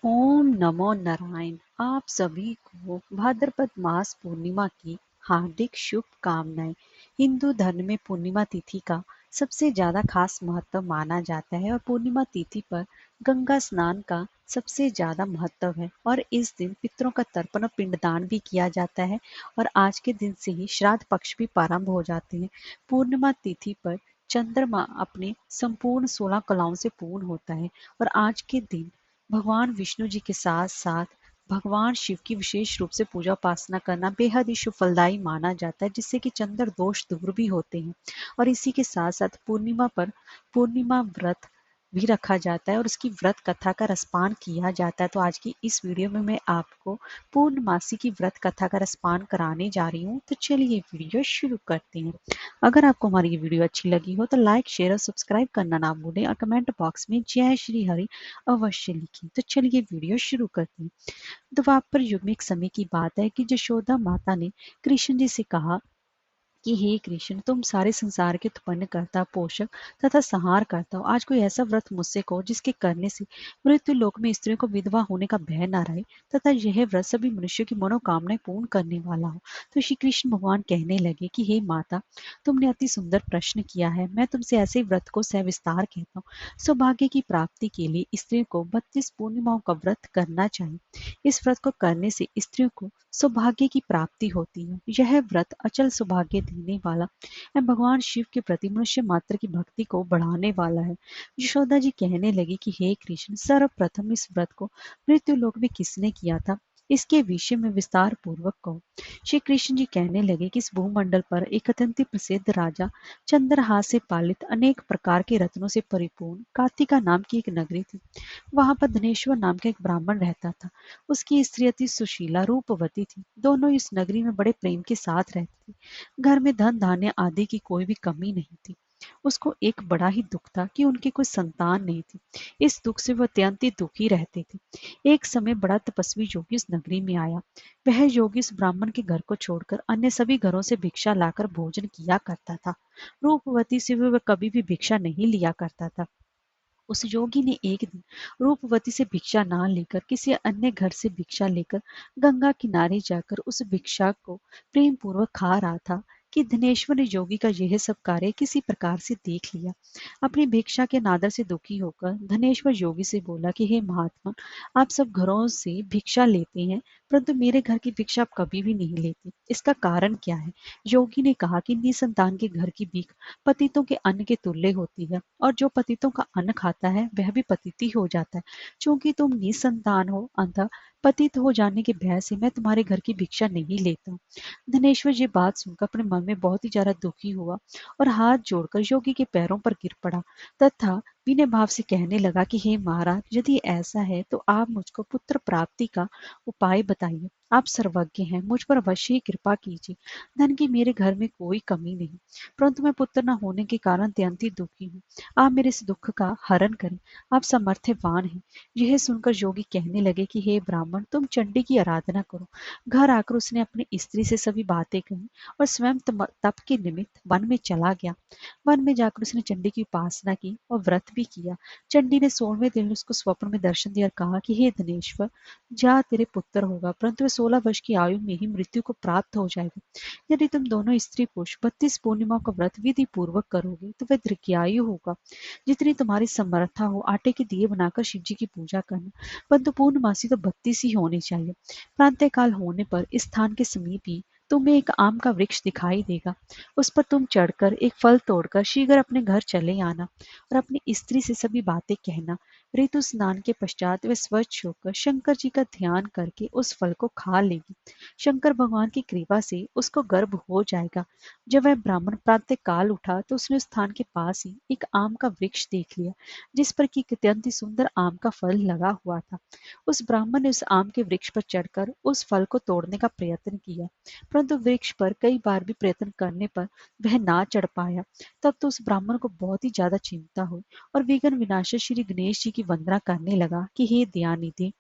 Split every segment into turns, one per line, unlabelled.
ओम नमो नारायण। आप सभी को भाद्रपद मास पूर्णिमा की हार्दिक शुभकामनाएं। हिंदू धर्म में पूर्णिमा तिथि का सबसे ज्यादा खास महत्व माना जाता है और पूर्णिमा तिथि पर गंगा स्नान का सबसे ज्यादा महत्व है और इस दिन पितरों का तर्पण और पिंडदान भी किया जाता है और आज के दिन से ही श्राद्ध पक्ष भी प्रारंभ हो जाते हैं। पूर्णिमा तिथि पर चंद्रमा अपने संपूर्ण 16 कलाओं से पूर्ण होता है और आज के दिन भगवान विष्णु जी के साथ साथ भगवान शिव की विशेष रूप से पूजा उपासना करना बेहद ही शुभ फलदायी माना जाता है, जिससे कि चंद्र दोष दूर भी होते हैं। और इसी के साथ साथ पूर्णिमा पर पूर्णिमा व्रत भी रखा जाता है और उसकी व्रत कथा का रसपान किया जाता है। तो आज की इस वीडियो में मैं आपको पूर्णमासी की व्रत कथा का रसपान कराने जा रही हूँ। तो चलिए वीडियो शुरू करते हैं। अगर आपको हमारी ये वीडियो अच्छी लगी हो तो लाइक शेयर और सब्सक्राइब करना ना भूलें और कमेंट बॉक्स में जय श्री हरि अवश्य लिखें। तो चलिए वीडियो शुरू करते हैं। द्वापर युग में एक समय की बात है कि यशोदा माता ने कृष्ण जी से कहा कि हे कृष्ण, तुम सारे संसार के उत्पन्न करता, पोषक तथा संहार करता हो। आज कोई ऐसा व्रत मुझसे कहो जिसके करने से मृत्यु लोक में स्त्रियों को विधवा होने का भय न रहे तथा यह व्रत सभी मनुष्यों की मनोकामनाएं पूर्ण करने वाला हो। तो श्री कृष्ण भगवान कहने लगे कि हे माता, तुमने अति सुंदर प्रश्न किया है। मैं तुमसे ऐसे व्रत को सविस्तार कहता हूँ। सौभाग्य की प्राप्ति के लिए स्त्रियों को 32 पूर्णिमाओं का व्रत करना चाहिए। इस व्रत को करने से स्त्रियों को सौभाग्य की प्राप्ति होती है। यह व्रत अचल सौभाग्य देने वाला एवं भगवान शिव के प्रति मनुष्य मात्र की भक्ति को बढ़ाने वाला है। यशोदा जी कहने लगी कि हे कृष्ण, सर्वप्रथम इस व्रत को मृत्यु लोक में किसने किया था, इसके विषय में विस्तार पूर्वक कहो। श्री कृष्ण जी कहने लगे कि इस भूमंडल पर एक अत्यंत प्रसिद्ध राजा चंद्रहास से पालित अनेक प्रकार के रत्नों से परिपूर्ण कार्तिका नाम की एक नगरी थी। वहां पर धनेश्वर नाम का एक ब्राह्मण रहता था। उसकी स्त्री अति सुशीला रूपवती थी। दोनों इस नगरी में बड़े प्रेम के साथ रहती थी। घर में धन धान्य आदि की कोई भी कमी नहीं थी। उसको एक बड़ा ही दुख था कि उनकी कोई संतान नहीं थी। इस दुख से वह अत्यंत ही दुखी रहते थे। एक समय बड़ा तपस्वी योगी उस नगरी में आया। वह योगी उस ब्राह्मण के घर को छोड़कर अन्य सभी घरों से भिक्षा लाकर भोजन किया करता था। रूपवती से वह कभी भी भिक्षा नहीं लिया करता था। उस योगी ने एक दिन रूपवती से भिक्षा ना लेकर किसी अन्य घर से भिक्षा लेकर गंगा किनारे जाकर उस भिक्षा को प्रेम पूर्वक खा रहा था कि धनेश्वर ने योगी का यह सब कार्य किसी प्रकार से देख लिया। अपनी भिक्षा के नादर से दुखी होकर धनेश्वर योगी से बोला कि हे महात्मा, आप सब घरों से भिक्षा लेते हैं परंतु मेरे घर की भिक्षा आप कभी भी नहीं लेते। इसका कारण क्या है? योगी ने कहा कि निसंतान के घर की भीख पतितों के अन्न के तुल्य होती है और जो पतितों का अन्न खाता है वह भी पतित ही हो जाता है। चूंकि तुम निसंतान हो, अतः पतित हो जाने के भय से मैं तुम्हारे घर की भिक्षा नहीं लेता हूँ। धनेश्वर ये बात सुनकर अपने मन में बहुत ही ज्यादा दुखी हुआ और हाथ जोड़कर योगी के पैरों पर गिर पड़ा तथा विनय भाव से कहने लगा कि हे महाराज, यदि ऐसा है तो आप मुझको पुत्र प्राप्ति का उपाय बताइए। आप सर्वज्ञ हैं, मुझ पर अवश्य ही कृपा कीजिए। धन की मेरे घर में कोई कमी नहीं, परंतु मैं पुत्र न होने के कारण अत्यंत ही दुखी हूँ। आप मेरे इस दुख का हरण करें, आप समर्थवान हैं। यह सुनकर योगी कहने लगे कि हे ब्राह्मण, तुम चंडी की आराधना करो। घर आकर उसने अपनी स्त्री से सभी बातें कही और स्वयं तप के निमित्त वन में चला गया। वन में जाकर उसने चंडी की उपासना की और व्रत भी किया। चंडी ने 16वें दिन उसको स्वप्न में दर्शन दिया और कहा कि हे धनेश्वर, जा तेरे पुत्र होगा, परंतु वह 16 वर्ष की आयु में ही मृत्यु को प्राप्त हो जाएगा। यदि तुम दोनों स्त्री पुरुष 32 पूर्णिमा का व्रत विधि पूर्वक करोगे तो वह दीर्घायु होगा। जितनी तुम्हारी समर्था हो आटे के दिए बनाकर शिव जी की पूजा करना, परंतु पूर्णमासी तो 32 ही होनी चाहिए। प्रातः काल होने पर इस स्थान के समीप ही तुम्हें एक आम का वृक्ष दिखाई देगा। उस पर तुम चढ़कर एक फल तोड़कर शीघ्र अपने घर चले आना और अपनी स्त्री से सभी बातें कहना। ऋतु स्नान के पश्चात वह स्वच्छ होकर शंकर जी का ध्यान करके उस फल को खा लेगी। शंकर भगवान की कृपा से उसको गर्भ हो जाएगा। जब वह ब्राह्मण प्रातः काल उठा तो उसने उस स्थान के पास ही एक आम का वृक्ष देख लिया जिस पर की एक अत्यंत ही सुंदर आम का फल लगा हुआ था। उस ब्राह्मण ने उस आम के वृक्ष पर चढ़कर उस फल को तोड़ने का प्रयत्न किया, परंतु वृक्ष पर कई बार भी प्रयत्न करने पर वह ना चढ़ पाया। तब तो उस ब्राह्मण को बहुत ही ज्यादा चिंता हुई और विघ्न विनाशक श्री गणेश जी की वंदना करने लगा कि हे दयानिधि,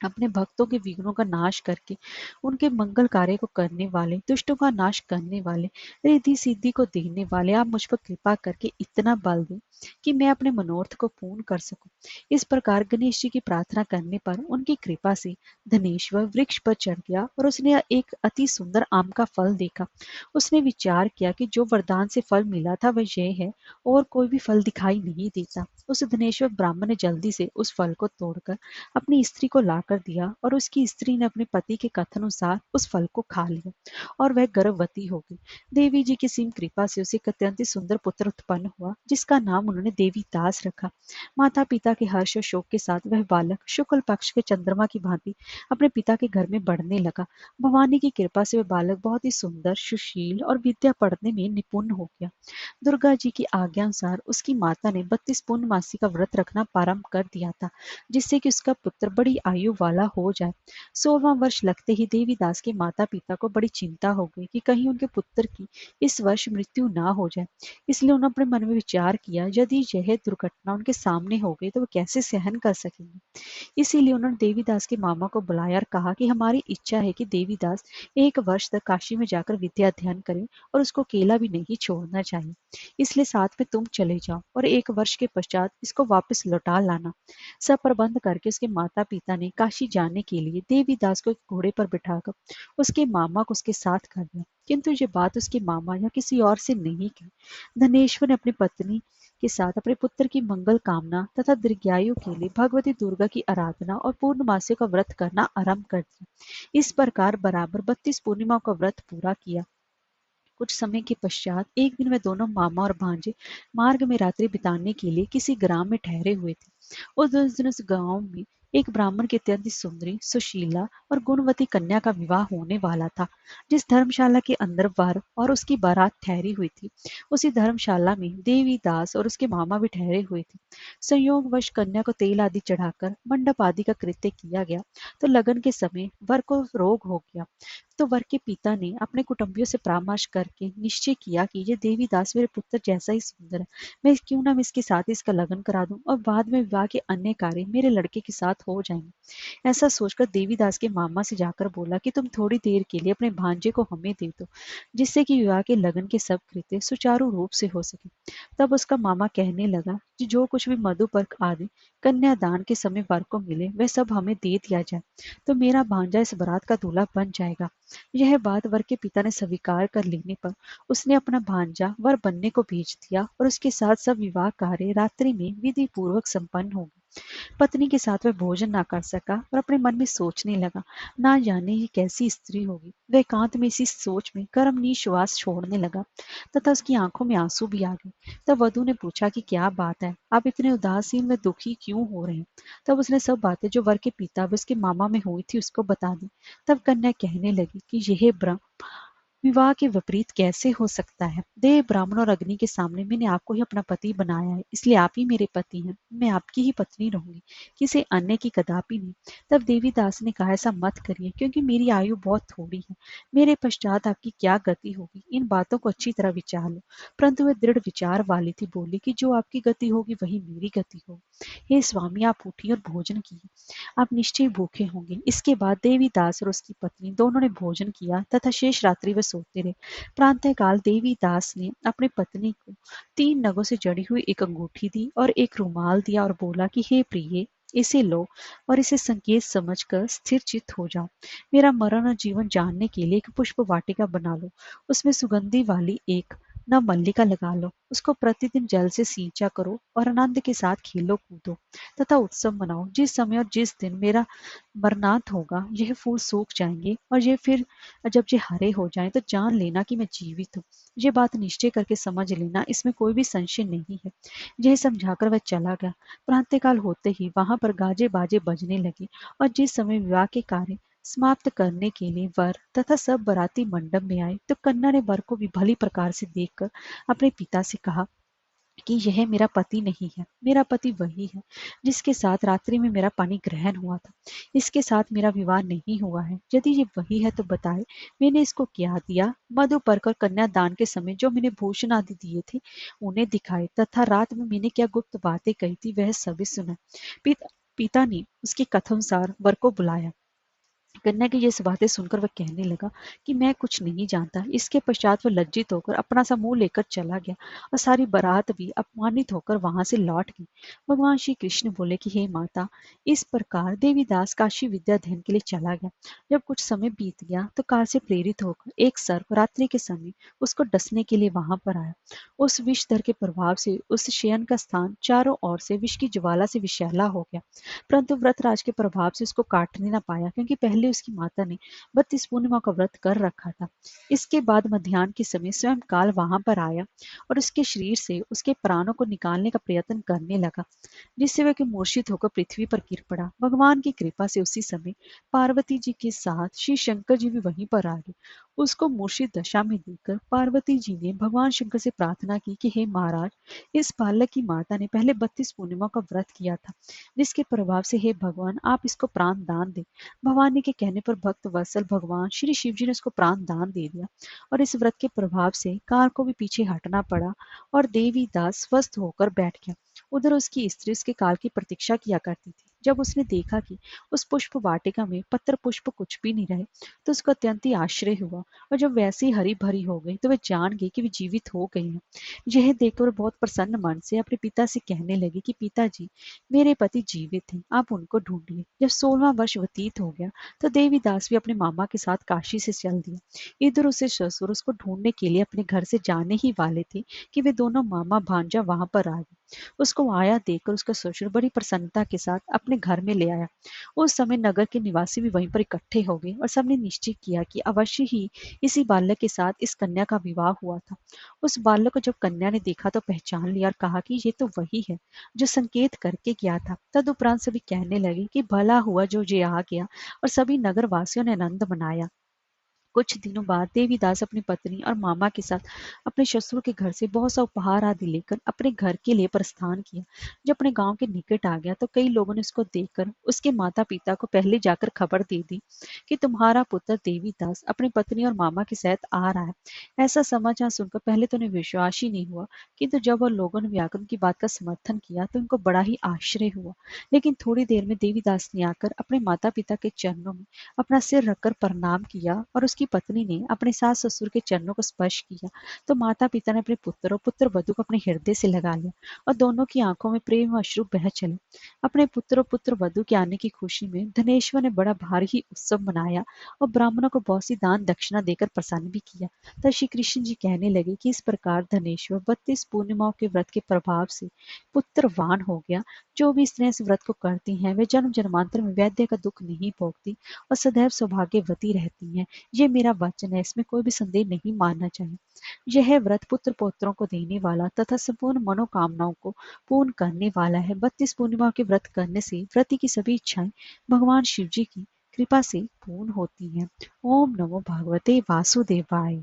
अपने भक्तों के विघ्नों का नाश करके उनके मंगल कार्य को करने वाले, दुष्टों का नाश करने वाले, रिद्धि सिद्धि को देने वाले, आप मुझ पर कृपा करके इतना बल दें कि मैं अपने मनोरथ को पूर्ण कर सकूं। इस प्रकार गणेश जी की प्रार्थना करने पर उनकी कृपा से धनेश्वर वृक्ष पर चढ़ गया और उसने एक अति सुंदर आम का फल देखा। उसने विचार किया कि जो वरदान से फल मिला था वह यह है, और कोई भी फल दिखाई नहीं देता। उस धनेश्वर ब्राह्मण ने जल्दी से उस फल को तोड़कर अपनी स्त्री को लाकर दिया, और उसकी स्त्री ने अपने पति के कथनानुसार उस फल को खा लिया और वह गर्भवती हो गई। देवी जी की सीम कृपा से उसे एक अत्यंत सुंदर पुत्र उत्पन्न हुआ, जिसका नाम उन्होंने देवी दास रखा। माता पिता के हर्ष और शोक के साथ वह बालक शुक्ल पक्ष के चंद्रमा की भांति अपने पिता के घर में बढ़ने लगा। भवानी की कृपा से वह बालक बहुत ही सुंदर, सुशील और विद्या पढ़ने में निपुण हो गया। दुर्गा जी की आज्ञा अनुसार उसकी माता ने 32 पूर्णमासी का व्रत रखना प्रारंभ कर दिया था, जिससे कि उसका पुत्र बड़ी आयु वाला हो जाए। 16वां वर्ष लगते ही देवीदास के माता पिता को बड़ी चिंता हो गई कि कहीं उनके पुत्र की इस वर्ष मृत्यु ना हो जाए। इसलिए उन्होंने अपने मन में विचार किया, यदि यह दुर्घटना उनके सामने हो गई तो वो कैसे सहन कर सकेंगे। इसीलिए उन्होंने देवीदास के मामा को बुलाया और कहा कि हमारी इच्छा है कि देवीदास 1 वर्ष तक काशी में जाकर विद्या अध्ययन करें, और उसको अकेला भी नहीं छोड़ना चाहिए। इसलिए साथ में तुम चले जाओ और 1 वर्ष के पश्चात इसको वापस लौटा लाना। सब प्रबंध करके उसके माता पिता ने काशी जाने के लिए देवीदास को एक घोड़े पर बिठाकर उसके मामा को उसके साथ कर दिया। किंतु ये बात उसके मामा या किसी और से नहीं की। धनेश्वर ने अपनी पत्नी के साथ अपने पुत्र की मंगल कामना तथा दीर्घायु के लिए भगवती दुर्गा की आराधना और पूर्णमासी का व्रत करना आरंभ कर दिया। इस प्रकार बराबर 32 पूर्णिमा का व्रत पूरा किया। कुछ समय के पश्चात एक दिन वे दोनों मामा और भांजे मार्ग में रात्रि बिताने के लिए किसी ग्राम में ठहरे हुए थे। उस दिन उस गांव में एक ब्राह्मण की अत्यंत सुंदरी, सुशीला और गुणवती कन्या का विवाह होने वाला था। जिस धर्मशाला के अंदर वर और उसकी बारात ठहरी हुई थी, उसी धर्मशाला में देवीदास और उसके मामा भी ठहरे हुए थे। संयोगवश कन्या को तेल आदि चढ़ाकर मंडप आदि का कृत्य किया गया, तो लगन के समय वर को रोग हो गया। तो वर के पिता ने अपने कुटुंबियों से परामर्श करके निश्चय किया कि ये देवीदास मेरे पुत्र जैसा ही सुंदर है, मैं क्यों ना मैं इसके साथ इसका लगन करा दूं, और बाद में विवाह के अन्य कार्य मेरे लड़के के साथ हो जाएंगे। ऐसा सोचकर देवीदास के मामा से जाकर बोला कि तुम थोड़ी देर के लिए अपने भांजे को हमें दे दो, जिससे कि विवाह के लगन के सब कृत्य सुचारू रूप से हो सके। तब उसका मामा कहने लगा कि जो कुछ भी मधुपर्क आदि कन्यादान के समय वर को मिले वह सब हमें दे दिया जाए, तो मेरा भांजा इस बारात का दूल्हा बन जाएगा। यह बात वर के पिता ने स्वीकार कर लेने पर उसने अपना भांजा वर बनने को भेज दिया, और उसके साथ सब विवाह कार्य रात्रि में विधि पूर्वक संपन्न हो गए। पत्नी के साथ वह भोजन ना कर सका और अपने मन में सोचने लगा, ना जाने ये कैसी स्त्री होगी। वह एकांत में इसी सोच में कर्मनी श्वास छोड़ने लगा तथा उसकी आंखों में आंसू भी आ गए। तब वधु ने पूछा कि क्या बात है, आप इतने उदासीन व दुखी क्यों हो रहे हैं। तब उसने सब बातें जो वर के पिता व उसके मामा में हुई थी उसको बता दी। तब कन्या कहने लगी कि यह ब्रह्म विवाह के विपरीत कैसे हो सकता है। देव, ब्राह्मण और अग्नि के सामने मैंने आपको ही अपना पति बनाया है, इसलिए आप ही मेरे पति हैं, मैं आपकी ही पत्नी रहूंगी, किसी अन्य की कदापि नहीं। तब देवीदास ने कहा, ऐसा मत करिए, क्योंकि मेरी आयु बहुत थोड़ी है, मेरे पश्चात आपकी क्या गति होगी, इन बातों को अच्छी तरह विचार लो। परंतु वह दृढ़ विचार वाली थी, बोली कि जो आपकी गति होगी वही मेरी गति होगी। हे स्वामी, आप उठिए और भोजन कीजिए, आप निश्चय भूखे होंगे। इसके बाद देवीदास और उसकी पत्नी दोनों ने भोजन किया तथा शेष रात्रि वे सोते रहे। प्रातःकाल देवीदास ने अपनी पत्नी को 3 नगों से जड़ी हुई एक अंगूठी दी और एक रुमाल दिया और बोला कि हे प्रिय, इसे लो और इसे संकेत समझकर स्थिर चित्त हो जाओ। मेरा मरण और जीवन जानने के लिए एक पुष्प वाटिका बना लो, उसमें सुगंधी वाली एक न मल्लिका लगा लो, उसको प्रतिदिन जल से सींचा करो और आनंद के साथ खेलो कूदो तथा उत्सव मनाओ। जिस समय और जिस दिन मेरा मरनांत होगा यह फूल सूख जाएंगे, और ये फिर जब ये हरे हो जाएं तो जान लेना कि मैं जीवित हूँ। ये बात निश्चय करके समझ लेना, इसमें कोई भी संशय नहीं है। यह समझाकर वह चला गया। प्रातःकाल होते ही वहां पर गाजे बाजे बजने लगे, और जिस समय विवाह के कार्य समाप्त करने के लिए वर तथा सब बाराती मंडप में आए, तो कन्या ने वर को भी भली प्रकार से देखकर अपने पिता से कहा कि यह मेरा पति नहीं है, मेरा पति वही है जिसके साथ रात्रि में मेरा पानी ग्रहण हुआ था। इसके साथ मेरा विवाह नहीं हुआ है। यदि ये वही है तो बताए, मैंने इसको क्या दिया। मधु परकर कन्यादान के समय जो मैंने भूषण आदि दिए थे उन्हें दिखाए, तथा रात में मैंने क्या गुप्त बातें कही थी वह सभी सुना। पिता ने उसके कथनानुसार वर को बुलाया। कन्या की ये बातें सुनकर वह कहने लगा कि मैं कुछ नहीं जानता। इसके पश्चात वह लज्जित होकर अपना सा मुंह लेकर चला गया और सारी बारात भी अपमानित होकर वहां से लौट गई। भगवान श्री कृष्ण बोले कि हे माता, इस प्रकार देवीदास काशी विद्या अध्ययन के लिए चला गया। जब कुछ समय बीत गया तो काल से प्रेरित होकर एक सर्प रात्रि के समय उसको डसने के लिए वहां पर आया। उस विषधर के प्रभाव से उस शयन का स्थान चारों ओर से विष की ज्वाला से विषैला हो गया, परंतु व्रतराज के प्रभाव से उसको काटने न पाया, क्योंकि पहले उसकी माता ने 32 पूर्णिमा का व्रत कर रखा था। इसके बाद मध्याह्न के समय स्वयं काल वहां पर आया और उसके शरीर से उसके प्राणों को निकालने का प्रयत्न करने लगा, जिससे वह मूर्छित होकर पृथ्वी पर गिर पड़ा। भगवान की कृपा से उसी समय पार्वती जी के साथ श्री शंकर जी भी वहीं पर आ गए। उसको मूर्छित दशा में देखकर पार्वती जी ने भगवान शंकर से प्रार्थना की कि हे महाराज, इस बालक की माता ने पहले 32 पूर्णिमा का व्रत किया था, जिसके प्रभाव से हे भगवान आप इसको प्राण दान दें। भवानी के कहने पर भक्त वत्सल भगवान श्री शिव जी ने उसको प्राण दान दे दिया और इस व्रत के प्रभाव से काल को भी पीछे हटना पड़ा और देवी दास स्वस्थ होकर बैठ गया। उधर उसकी स्त्री उसके काल की प्रतीक्षा किया करती थी। जब उसने देखा कि उस पुष्प वाटिका में पत्र पुष्प कुछ भी नहीं रहे, तो उसको अत्यंत ही आश्चर्य हुआ और जब वैसे ही हरी भरी हो गई तो वह जान गई कि वे जीवित हो गई है। यह देखकर बहुत प्रसन्न मन से अपने पिता से कहने लगी कि पिताजी, मेरे पति जीवित हैं, आप उनको ढूंढिए। जब 16वां वर्ष व्यतीत हो गया तो देवीदास भी अपने मामा के साथ काशी से चल दिया। इधर उसे ससुर उसको ढूंढने के लिए अपने घर से जाने ही वाले थे कि वे दोनों मामा भांजा वहां पर आ गए। उसको आया देखकर उसका ससुर बड़ी प्रसन्नता के साथ अपने घर में ले आया। उस समय नगर के निवासी भी वहीं पर इकट्ठे हो गए और सबने निश्चय किया कि अवश्य ही इसी बालक के साथ इस कन्या का विवाह हुआ था। उस बालक को जब कन्या ने देखा तो पहचान लिया और कहा कि ये तो वही है जो संकेत करके गया था। तदुपरांत सभी कहने लगे कि भला हुआ जो ये आ गया, और सभी नगर वासियों ने आनंद मनाया। कुछ दिनों बाद देवीदास अपनी पत्नी और मामा के साथ अपने ससुर के घर से बहुत सा उपहार आदि लेकर अपने घर के लिए प्रस्थान किया। जब अपने गांव के निकट आ गया तो कई लोगों ने उसको देखकर उसके माता पिता को पहले जाकर खबर दे दी कि तुम्हारा पुत्र देवीदास अपनी पत्नी और मामा के साथ आ रहा है। ऐसा समाचार सुनकर पहले तो उन्हें विश्वास ही नहीं हुआ, किंतु जब वह लोगों ने व्याकुल की बात का समर्थन किया तो उनको बड़ा ही आश्चर्य हुआ। लेकिन थोड़ी देर में देवीदास ने आकर अपने माता पिता के चरणों में अपना सिर रखकर प्रणाम किया और उसकी पत्नी ने अपने सास ससुर के चरणों को स्पर्श किया तो माता पिता ने अपने पुत्र और पुत्र वधु को अपने हृदय से लगा लिया और दोनों की आंखों में प्रेम और अश्रु बह चले। अपने पुत्र और पुत्र वधु के आने की खुशी में धनेश्वर ने बड़ा भारी ही उत्सव मनाया और ब्राह्मणों को बहुत सी दान दक्षिणा देकर प्रसन्न भी किया। तब श्री कृष्ण जी कहने लगे कि इस प्रकार धनेश्वर 32 पूर्णिमाओं के व्रत के प्रभाव से पुत्रवान हो गया। जो भी स्त्रियां इस व्रत को करती हैं वे जन्म जन्मांतर में वैद्य का दुख नहीं भोगती और सदैव सौभाग्यवती रहती हैं। ये मेरा वचन है, इसमें कोई भी संदेह नहीं मानना चाहिए। यह व्रत पुत्र पौत्रों को देने वाला तथा संपूर्ण मनोकामनाओं को पूर्ण करने वाला है। 32 पूर्णिमा के व्रत करने से व्रती की सभी इच्छाएं भगवान शिव जी की कृपा से पूर्ण होती हैं। ओम नमो भगवते वासुदेवाय।